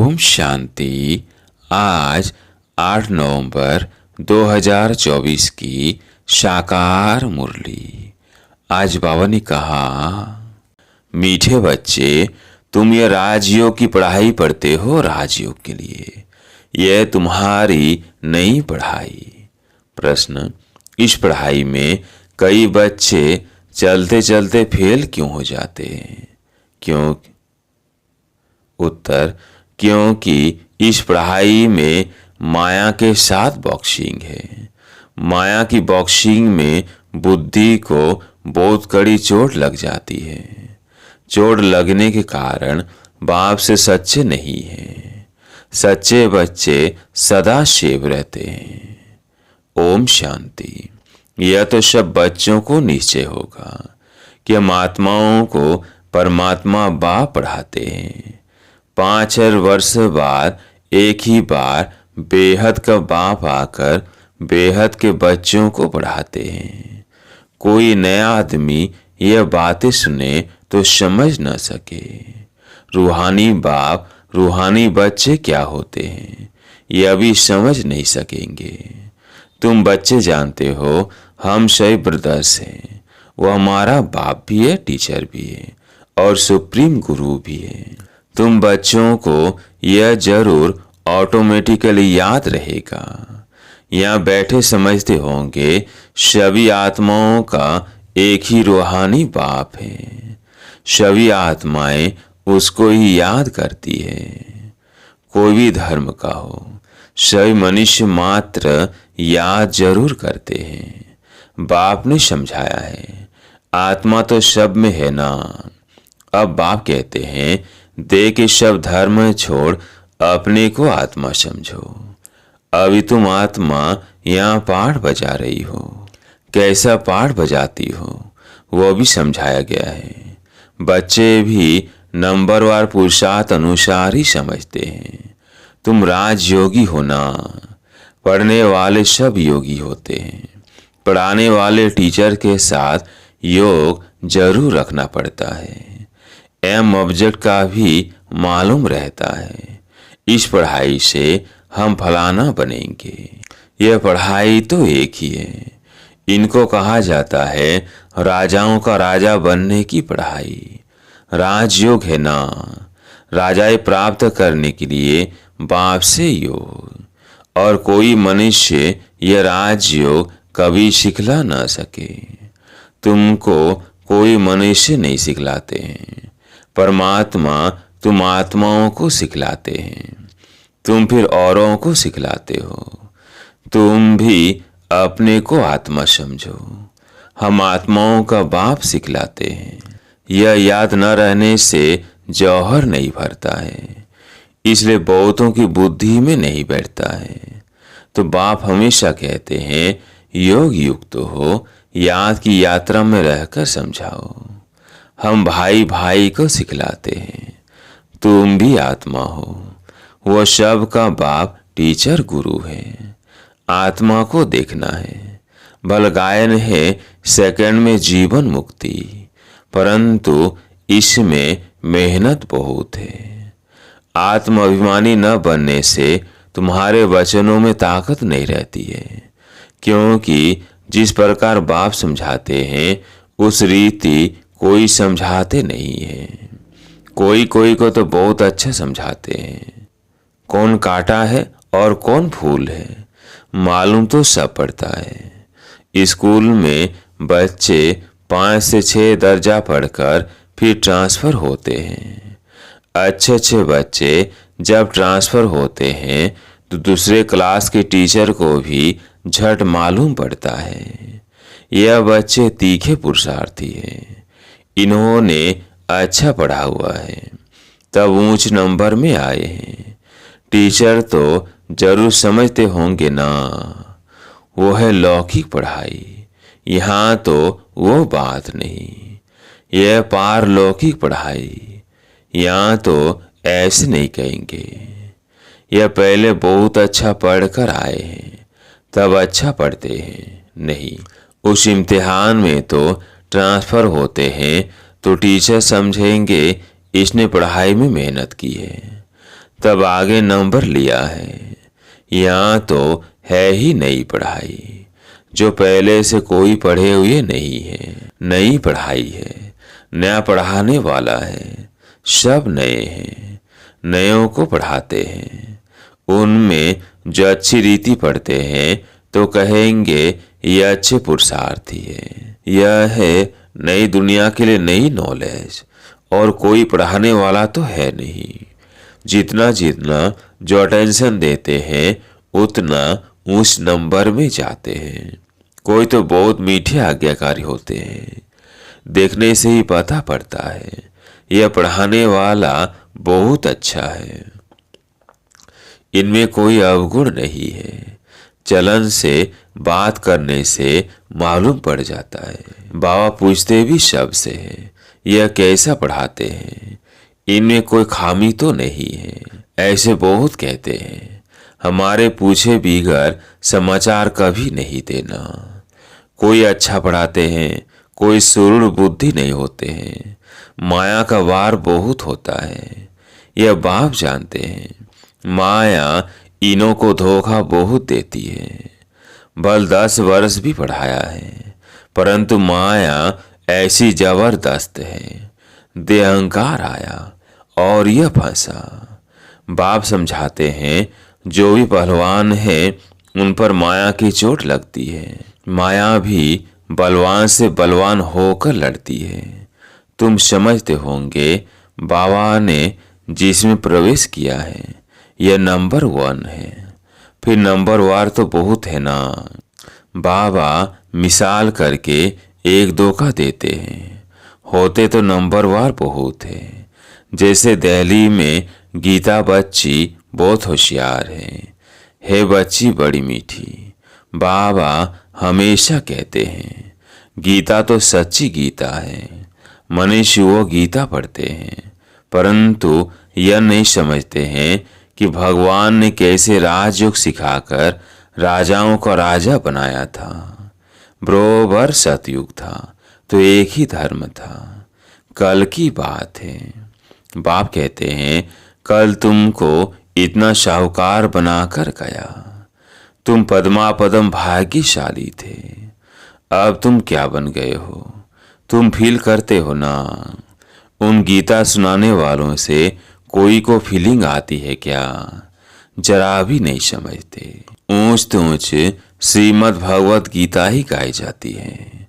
ओम शांति। आज 8 नवंबर 2024 की साकार मुरली। आज बाबा ने कहा, मीठे बच्चे, तुम ये राजयोग की पढ़ाई पढ़ते हो राजयोग के लिए। यह तुम्हारी नई पढ़ाई। प्रश्न, इस पढ़ाई में कई बच्चे चलते चलते फेल क्यों हो जाते हैं? क्यों? उत्तर, क्योंकि इस पढ़ाई में माया के साथ बॉक्सिंग है। माया की बॉक्सिंग में बुद्धि को बहुत कड़ी चोट लग जाती है। चोट लगने के कारण बाप से सच्चे नहीं हैं। सच्चे बच्चे सदा सेव रहते हैं। ओम शांति। यह तो सब बच्चों को निश्चय होगा कि हम आत्माओं को परमात्मा बाप पढ़ाते हैं। 5,000 वर्ष बाद एक ही बार बेहद का बाप आकर बेहद के बच्चों को पढ़ाते हैं। कोई नया आदमी यह बातें सुने तो समझ न सके। रूहानी बाप रूहानी बच्चे क्या होते हैं यह भी समझ नहीं सकेंगे। तुम बच्चे जानते हो हम सही ब्रदर्स हैं। वो हमारा बाप भी है, टीचर भी है और सुप्रीम गुरु भी है। तुम बच्चों को यह जरूर ऑटोमेटिकली याद रहेगा। यहाँ बैठे समझते होंगे सभी आत्माओं का एक ही रूहानी बाप है। सभी आत्माएं उसको ही याद करती है। कोई भी धर्म का हो, सभी मनुष्य मात्र याद जरूर करते हैं। बाप ने समझाया है, आत्मा तो सब में है ना। अब बाप कहते हैं, दे के सब धर्म छोड़ अपने को आत्मा समझो। अभी तुम आत्मा यहाँ पाठ बजा रही हो। कैसा पाठ बजाती हो वो भी समझाया गया है। बच्चे भी नंबरवार पुरुषार्थ अनुसार ही समझते हैं। तुम राजयोगी हो ना। पढ़ने वाले सब योगी होते हैं। पढ़ाने वाले टीचर के साथ योग जरूर रखना पड़ता है। एम ऑब्जेक्ट का भी मालूम रहता है। इस पढ़ाई से हम फलाना बनेंगे। यह पढ़ाई तो एक ही है। इनको कहा जाता है राजाओं का राजा बनने की पढ़ाई। राजयोग है ना। राजाएं प्राप्त करने के लिए बाप से योग। और कोई मनुष्य यह राजयोग कभी सिखला ना सके। तुमको कोई मनुष्य नहीं सिखलाते हैं। परमात्मा तुम आत्माओं को सिखलाते हैं। तुम फिर औरों को सिखलाते हो। तुम भी अपने को आत्मा समझो। हम आत्माओं का बाप सिखलाते हैं। यह याद न रहने से जौहर नहीं भरता है, इसलिए बहुतों की बुद्धि में नहीं बैठता है। तो बाप हमेशा कहते हैं, योग युक्त हो, याद की यात्रा में रहकर समझाओ। हम भाई भाई को सिखलाते हैं। तुम भी आत्मा हो। वो सब का बाप टीचर गुरु है। आत्मा को देखना है। भल गायन है सेकंड में जीवन मुक्ति, परंतु इसमें मेहनत बहुत है। आत्म अभिमानी न बनने से तुम्हारे वचनों में ताकत नहीं रहती है, क्योंकि जिस प्रकार बाप समझाते हैं उस रीति कोई समझाते नहीं है। कोई कोई को तो बहुत अच्छा समझाते हैं। कौन कांटा है और कौन फूल है मालूम तो सब पड़ता है। स्कूल में बच्चे 5 से 6 दर्जा पढ़कर फिर ट्रांसफर होते हैं। अच्छे अच्छे बच्चे जब ट्रांसफर होते हैं तो दूसरे क्लास के टीचर को भी झट मालूम पड़ता है। यह बच्चे तीखे पुरुषार्थी हैं। इन्होंने अच्छा पढ़ा हुआ है, तब ऊंच नंबर में आए हैं। टीचर तो जरूर समझते होंगे ना, वो है लौकिक पढ़ाई। यहाँ तो वो बात नहीं। यह पारलौकिक पढ़ाई। यहाँ तो ऐसे नहीं कहेंगे। यह पहले बहुत अच्छा पढ़कर आए हैं तब अच्छा पढ़ते हैं, नहीं। उस इम्तिहान में तो ट्रांसफर होते हैं तो टीचर समझेंगे इसने पढ़ाई में मेहनत की है, तब आगे नंबर लिया है। यहाँ तो है ही नई पढ़ाई, जो पहले से कोई पढ़े हुए नहीं है। नई पढ़ाई है, नया पढ़ाने वाला है, सब नए हैं, नयों को पढ़ाते हैं। उनमें जो अच्छी रीति पढ़ते हैं तो कहेंगे ये अच्छे पुरुषार्थी है। यह है नई दुनिया के लिए नई नॉलेज, और कोई पढ़ाने वाला तो है नहीं। जितना जितना जो अटेंशन देते हैं उतना उस नंबर में जाते हैं। कोई तो बहुत मीठे आज्ञाकारी होते हैं, देखने से ही पता पड़ता है यह पढ़ाने वाला बहुत अच्छा है। इनमें कोई अवगुण नहीं है, चलन से बात करने से मालूम पड़ जाता है। बाबा पूछते भी शब्द से है, यह कैसा पढ़ाते हैं, इनमें कोई खामी तो नहीं है। ऐसे बहुत कहते हैं, हमारे पूछे बिगर समाचार कभी नहीं देना। कोई अच्छा पढ़ाते हैं, कोई सुरूर बुद्धि नहीं होते हैं। माया का वार बहुत होता है, यह बाप जानते हैं। माया इनों को धोखा बहुत देती है। बल 10 वर्ष भी पढ़ाया है, परंतु माया ऐसी जबरदस्त है, दे अहंकार आया और यह फंसा। बाप समझाते हैं, जो भी पहलवान है उन पर माया की चोट लगती है। माया भी बलवान से बलवान होकर लड़ती है। तुम समझते होंगे बाबा ने जिसमें प्रवेश किया है यह नंबर 1 है, फिर नंबर वार तो बहुत है ना। बाबा मिसाल करके 1-2 का देते हैं, होते तो नंबर वार बहुत है। जैसे दिल्ली में गीता बच्ची बहुत होशियार है बच्ची बड़ी मीठी। बाबा हमेशा कहते हैं गीता तो सच्ची गीता है। मनुष्य वो गीता पढ़ते हैं, परंतु यह नहीं समझते हैं कि भगवान ने कैसे राजयोग सिखाकर राजाओं का राजा बनाया था। बरोबर सतयुग था तो एक ही धर्म था। कल की बात है। बाप कहते हैं, कल तुमको इतना शाहूकार बनाकर गया, तुम पद्मापदम भाग्यशाली थे। अब तुम क्या बन गए हो, तुम फील करते हो ना। उन गीता सुनाने वालों से कोई को फीलिंग आती है क्या? जरा भी नहीं समझते। ऊंच तो ऊंच श्रीमद् भगवत गीता ही गाई जाती है।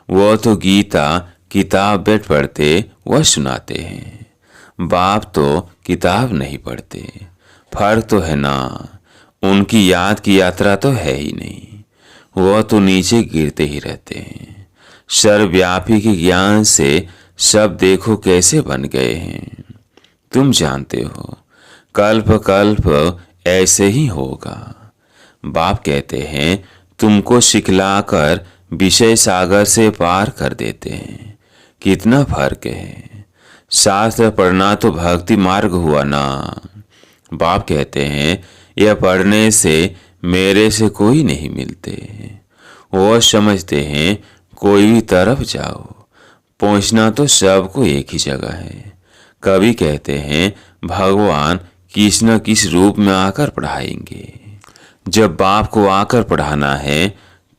वो तो गीता किताब बैठ पढ़ते वह सुनाते हैं। बाप तो किताब नहीं पढ़ते। फर्क तो है ना, उनकी याद की यात्रा तो है ही नहीं। वह तो नीचे गिरते ही रहते हैं। सर्वव्यापी के ज्ञान से सब देखो कैसे बन गए हैं। तुम जानते हो कल्प कल्प ऐसे ही होगा। बाप कहते हैं, तुमको सिखलाकर विषय सागर से पार कर देते हैं। कितना फर्क है। शास्त्र पढ़ना तो भक्ति मार्ग हुआ ना। बाप कहते हैं, यह पढ़ने से मेरे से कोई नहीं मिलते। वो समझते हैं कोई भी तरफ जाओ, पहुंचना तो सबको एक ही जगह है। कभी कहते हैं भगवान किस न किस रूप में आकर पढ़ाएंगे। जब बाप को आकर पढ़ाना है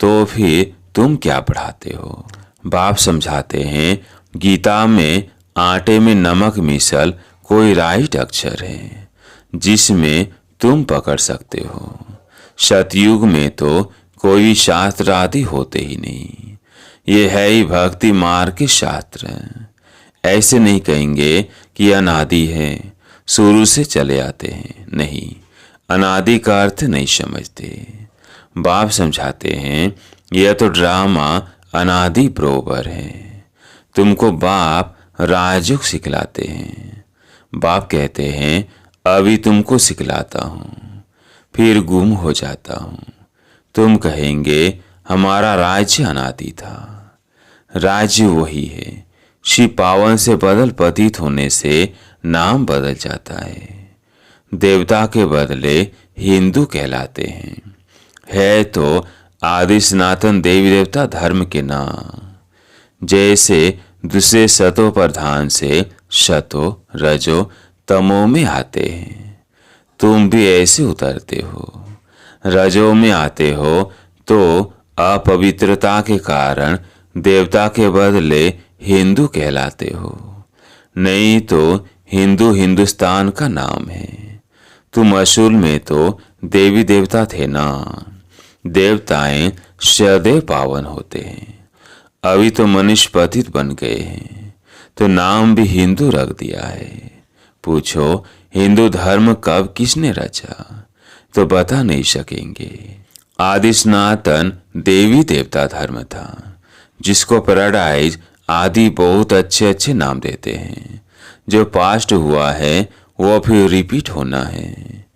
तो फिर तुम क्या पढ़ाते हो? बाप समझाते हैं, गीता में आटे में नमक मिसल कोई राइट अक्षर है जिसमें तुम पकड़ सकते हो। सतयुग में तो कोई शास्त्र आदि होते ही नहीं। ये है ही भक्ति मार्ग के शास्त्र। ऐसे नहीं कहेंगे कि अनादि है, शुरू से चले आते हैं। नहीं, अनादि का अर्थ नहीं समझते। बाप समझाते हैं, यह तो ड्रामा अनादि बरोबर है। तुमको बाप राजयोग सिखलाते हैं। बाप कहते हैं, अभी तुमको सिखलाता हूँ, फिर गुम हो जाता हूँ। तुम कहेंगे हमारा राज्य अनादि था। राज्य वही है, शिव पावन से बदल पतित होने से नाम बदल जाता है। देवता के बदले हिंदू कहलाते हैं। है तो आदि सनातन देवी देवता धर्म के नाम। जैसे दूसरे सतो प्रधान से शतो रजो तमो में आते हैं, तुम भी ऐसे उतरते हो। रजो में आते हो तो अपवित्रता के कारण देवता के बदले हिंदू कहलाते हो, नहीं तो हिंदू हिंदुस्तान का नाम है। तुम असूल में तो देवी देवता थे ना। देवताएं सदैव पावन होते हैं। अभी तो मनुष्य पतित बन गए हैं तो नाम भी हिंदू रख दिया है। पूछो हिंदू धर्म कब किसने रचा तो बता नहीं सकेंगे। आदि सनातन देवी देवता धर्म था, जिसको पैराडाइज आदि बहुत अच्छे अच्छे नाम देते हैं। जो पास्ट हुआ है वो फिर रिपीट होना है।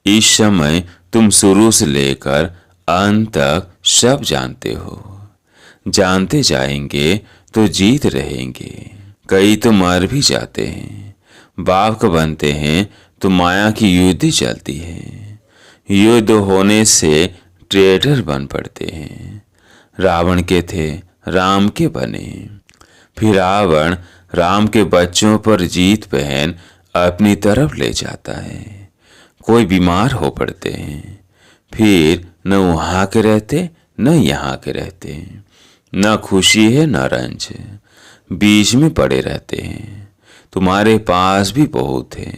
इस समय तुम शुरू से लेकर अंत तक सब जानते हो। जानते जाएंगे तो जीत रहेंगे। कई तो मर भी जाते हैं। बाप का बनते हैं तो माया की युद्ध चलती है। युद्ध होने से ट्रेडर बन पड़ते हैं। रावण के थे राम के बने। फिर रावण राम के बच्चों पर जीत पहन अपनी तरफ ले जाता है। कोई बीमार हो पड़ते हैं, फिर न वहाँ के रहते न यहाँ के रहते, न खुशी है न रंज, बीच में पड़े रहते हैं। तुम्हारे पास भी बहुत है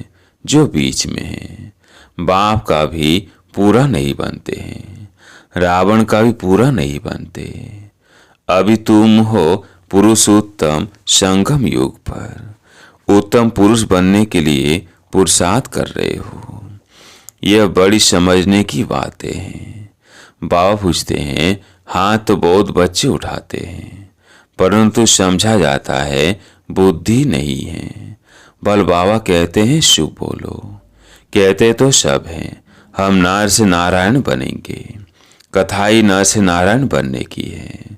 जो बीच में है। बाप का भी पूरा नहीं बनते हैं, रावण का भी पूरा नहीं बनते। अभी तुम हो पुरुषोत्तम संगम युग पर। उत्तम पुरुष बनने के लिए पुरुषार्थ कर रहे हो। यह बड़ी समझने की बातें हैं। बाबा पूछते हैं हाथ तो बहुत बच्चे उठाते हैं, परंतु समझा जाता है बुद्धि नहीं है। बल बाबा कहते हैं शुभ बोलो। कहते तो सब हैं हम नर से नारायण बनेंगे। कथा ही नर से नारायण बनने की है।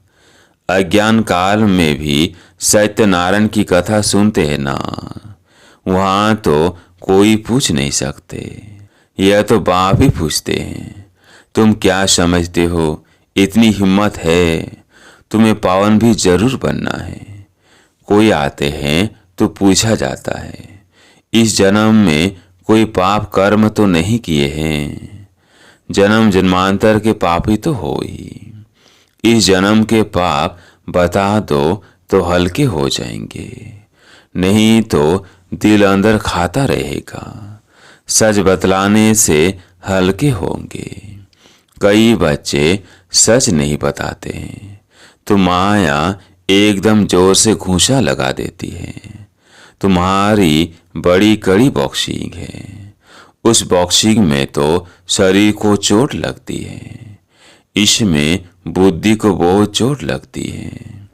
अज्ञान काल में भी सत्यनारायण की कथा सुनते हैं ना। वहां तो कोई पूछ नहीं सकते। यह तो बाप ही पूछते हैं तुम क्या समझते हो। इतनी हिम्मत है, तुम्हें पावन भी जरूर बनना है। कोई आते हैं तो पूछा जाता है इस जन्म में कोई पाप कर्म तो नहीं किए हैं। जन्म जन्मांतर के पापी तो हो ही। इस जन्म के पाप बता दो तो हल्के हो जाएंगे, नहीं तो दिल अंदर खाता रहेगा। सच बतलाने से हल्के होंगे। कई बच्चे सच नहीं बताते हैं तो माया एकदम जोर से घूंसा लगा देती है। तुम्हारी बड़ी कड़ी बॉक्सिंग है। उस बॉक्सिंग में तो शरीर को चोट लगती है, इसमें बुद्धि को बहुत चोट लगती है।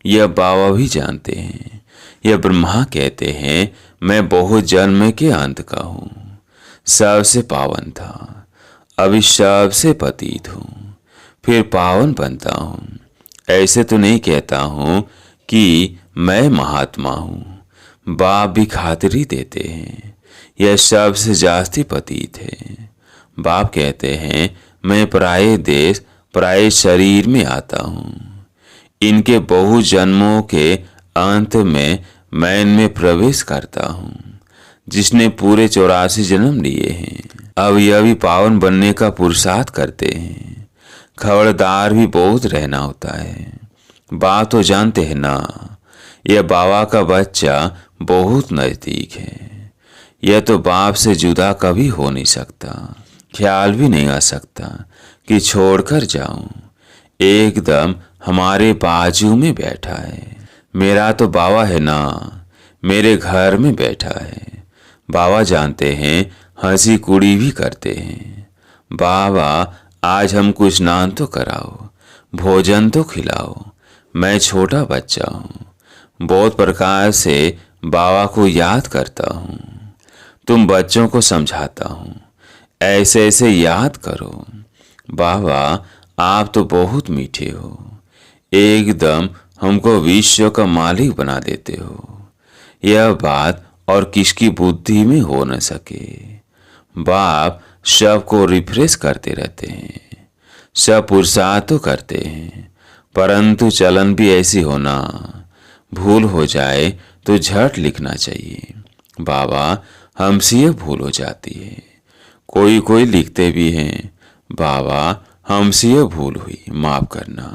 यह बाबा भी जानते हैं। यह ब्रह्मा कहते हैं मैं बहुत जन्म के अंत का हूँ, सबसे पावन था, अभी सबसे पतित हूँ, फिर पावन बनता हूँ। ऐसे तो नहीं कहता हूँ कि मैं महात्मा हूँ। बाप भी खातिरी देते हैं यह सबसे जास्ती पतित है। बाप कहते हैं मैं पराये देश पराये शरीर में आता हूँ। इनके बहु जन्मों के अंत में मैं इनमें प्रवेश करता हूँ, जिसने पूरे 84 जन्म लिए हैं। अब यह भी पावन बनने का पुरुषार्थ करते हैं। खबरदार भी बहुत रहना होता है। बात तो जानते हैं ना, यह बाबा का बच्चा बहुत नजदीक है। यह तो बाप से जुदा कभी हो नहीं सकता। ख्याल भी नहीं आ सकता कि छोड़कर जाऊं। एकदम हमारे बाजू में बैठा है। मेरा तो बाबा है ना, मेरे घर में बैठा है। बाबा जानते हैं हंसी कुड़ी भी करते हैं। बाबा आज हमको स्नान तो कराओ, भोजन तो खिलाओ। मैं छोटा बच्चा हूँ, बहुत प्रकार से बाबा को याद करता हूँ। तुम बच्चों को समझाता हूँ ऐसे ऐसे याद करो। बाबा आप तो बहुत मीठे हो, एकदम हमको विश्व का मालिक बना देते हो। यह बात और किसकी बुद्धि में हो न सके। बाप सबको रिफ्रेश करते रहते हैं, सब पुरुषार्थ तो करते हैं, परंतु चलन भी ऐसी होना। भूल हो जाए तो झट लिखना चाहिए। बाबा हमसे यह भूल हो जाती है। कोई कोई लिखते भी हैं, बाबा हमसे ये भूल हुई, माफ करना।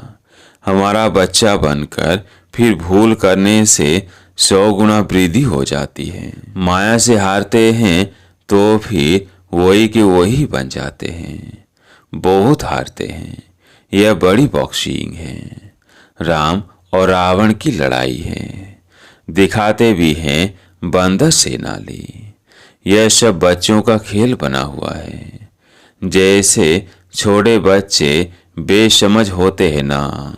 हमारा बच्चा बनकर फिर भूल करने से 100 गुना वृद्धि हो जाती है। माया से हारते हैं तो फिर वही के वही बन जाते हैं। बहुत हारते हैं। यह बड़ी बॉक्सिंग है। राम और रावण की लड़ाई है। दिखाते भी हैं बंदर सेनाली। यह सब बच्चों का खेल बना हुआ है। जैसे छोटे बच्चे बेसमझ होते हैं ना,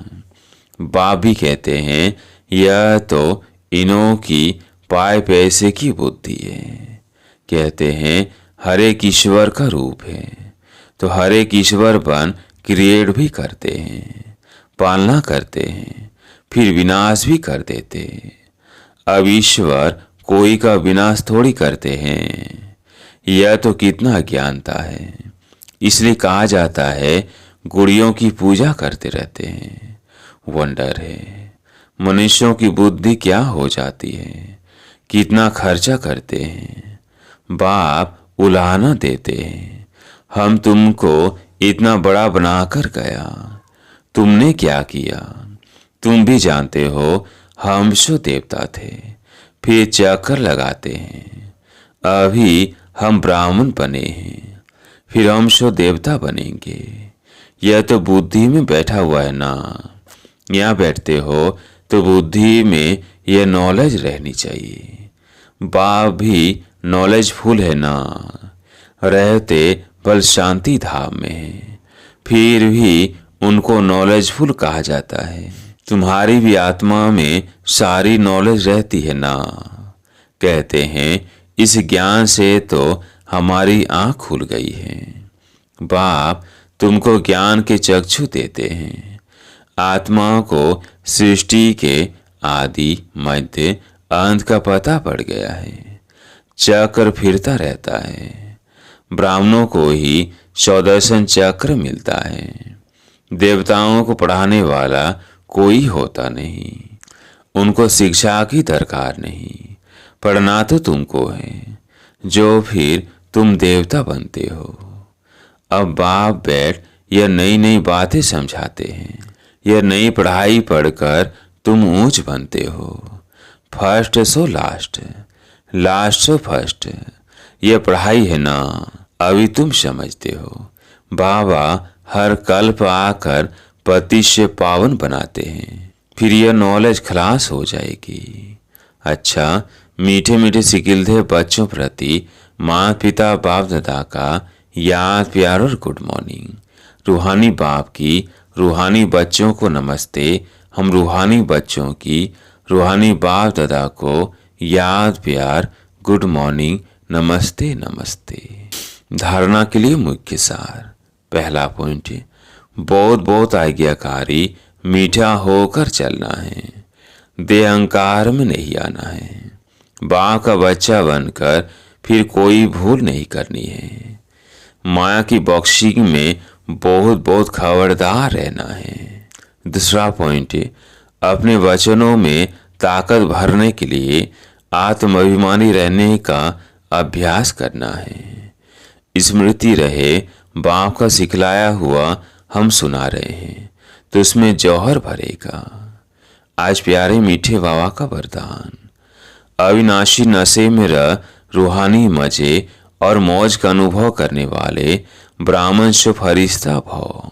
बाप भी कहते हैं यह तो इन्हों की पाए पैसे की बुद्धि है। कहते हैं हर एक ईश्वर का रूप है, तो हर एक ईश्वर बन क्रिएट भी करते हैं, पालना करते हैं, फिर विनाश भी कर देते। अब ईश्वर कोई का विनाश थोड़ी करते हैं। यह तो कितना अज्ञानता है। इसलिए कहा जाता है गुड़ियों की पूजा करते रहते हैं। वंडर है मनुष्यों की बुद्धि क्या हो जाती है। कितना खर्चा करते हैं। बाप उलाहना देते हैं, हम तुमको इतना बड़ा बनाकर गया, तुमने क्या किया। तुम भी जानते हो हम सो देवता थे। फिर चक्कर लगाते हैं, अभी हम ब्राह्मण बने हैं, फिर हम सो देवता बनेंगे। यह तो बुद्धि में बैठा हुआ है ना। यहाँ बैठते हो तो बुद्धि में यह नॉलेज रहनी चाहिए। बाप भी नॉलेजफुल है ना। रहते बल शांति धाम में है, फिर भी उनको नॉलेजफुल कहा जाता है। तुम्हारी भी आत्मा में सारी नॉलेज रहती है ना। कहते हैं इस ज्ञान से तो हमारी आंख खुल गई है। बाप तुमको ज्ञान के चक्षु देते हैं। आत्मा को सृष्टि के आदि मध्य अंत का पता पड़ गया है। चक्र फिरता रहता है। ब्राह्मणों को ही 14 चक्र मिलता है। देवताओं को पढ़ाने वाला कोई होता नहीं। उनको शिक्षा की दरकार नहीं। पढ़ना तो तुमको है, जो फिर तुम देवता बनते हो। अब बाप बैठ यह नई नई बातें समझाते हैं। यह नई पढ़ाई पढ़कर तुम ऊंच बनते हो। First so last, last so first. यह पढ़ाई है ना, अभी तुम समझते हो। बाबा हर कल्प आकर पति से पावन बनाते हैं, फिर यह नॉलेज खलास हो जाएगी। अच्छा, मीठे मीठे सिकिलधे बच्चों प्रति माता पिता बाप दादा का याद प्यार और गुड मॉर्निंग। रूहानी बाप की रूहानी बच्चों को नमस्ते। हम रूहानी बच्चों की रूहानी बाप दादा को याद प्यार गुड मॉर्निंग, नमस्ते नमस्ते। धारणा के लिए मुख्य सार। पहला पॉइंट, बहुत बहुत आज्ञाकारी मीठा होकर चलना है। देह अहंकार में नहीं आना है। बाप का बच्चा बनकर फिर कोई भूल नहीं करनी है। माया की बॉक्सिंग में बहुत बहुत खबरदार रहना है। दूसरा पॉइंट, अपने वचनों में ताकत भरने के लिए आत्माभिमानी रहने का अभ्यास करना है। स्मृति रहे बाप का सिखलाया हुआ हम सुना रहे हैं तो उसमें जौहर भरेगा। आज प्यारे मीठे बाबा का वरदान। अविनाशी नशे में रह रूहानी मजे और मौज का अनुभव करने वाले ब्राह्मण से फरिश्ता भव।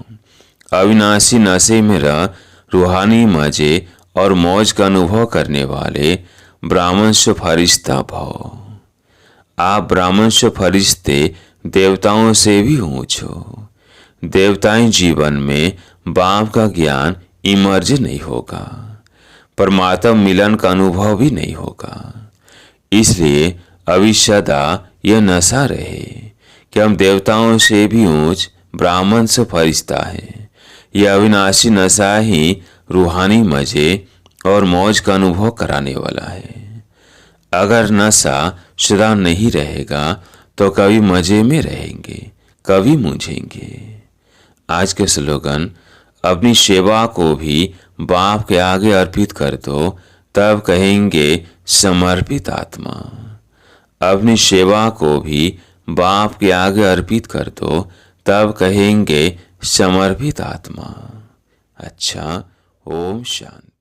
अविनाशी नशे में रह रूहानी मजे और मौज का अनुभव करने वाले ब्राह्मण से फरिश्ता भव। आप ब्राह्मण से फरिश्ते देवताओं से भी ऊंच हो। देवताएं जीवन में बाप का ज्ञान इमर्ज नहीं होगा। परमात्मा मिलन का अनुभव भी नहीं होगा। इसलिए अभी सदा यह नशा रहे कि हम देवताओं से भी ऊंच ब्राह्मण से फरिश्ता है। यह अविनाशी नशा ही रूहानी मजे और मौज का अनुभव कराने वाला है। अगर नशा सदा नहीं रहेगा तो कभी मजे में रहेंगे, कभी मूंझेंगे। आज के स्लोगन, अपनी सेवा को भी बाप के आगे अर्पित कर दो, तब कहेंगे समर्पित आत्मा। अपनी सेवा को भी बाप के आगे अर्पित कर दो, तब कहेंगे समर्पित आत्मा। अच्छा, ओम शांति।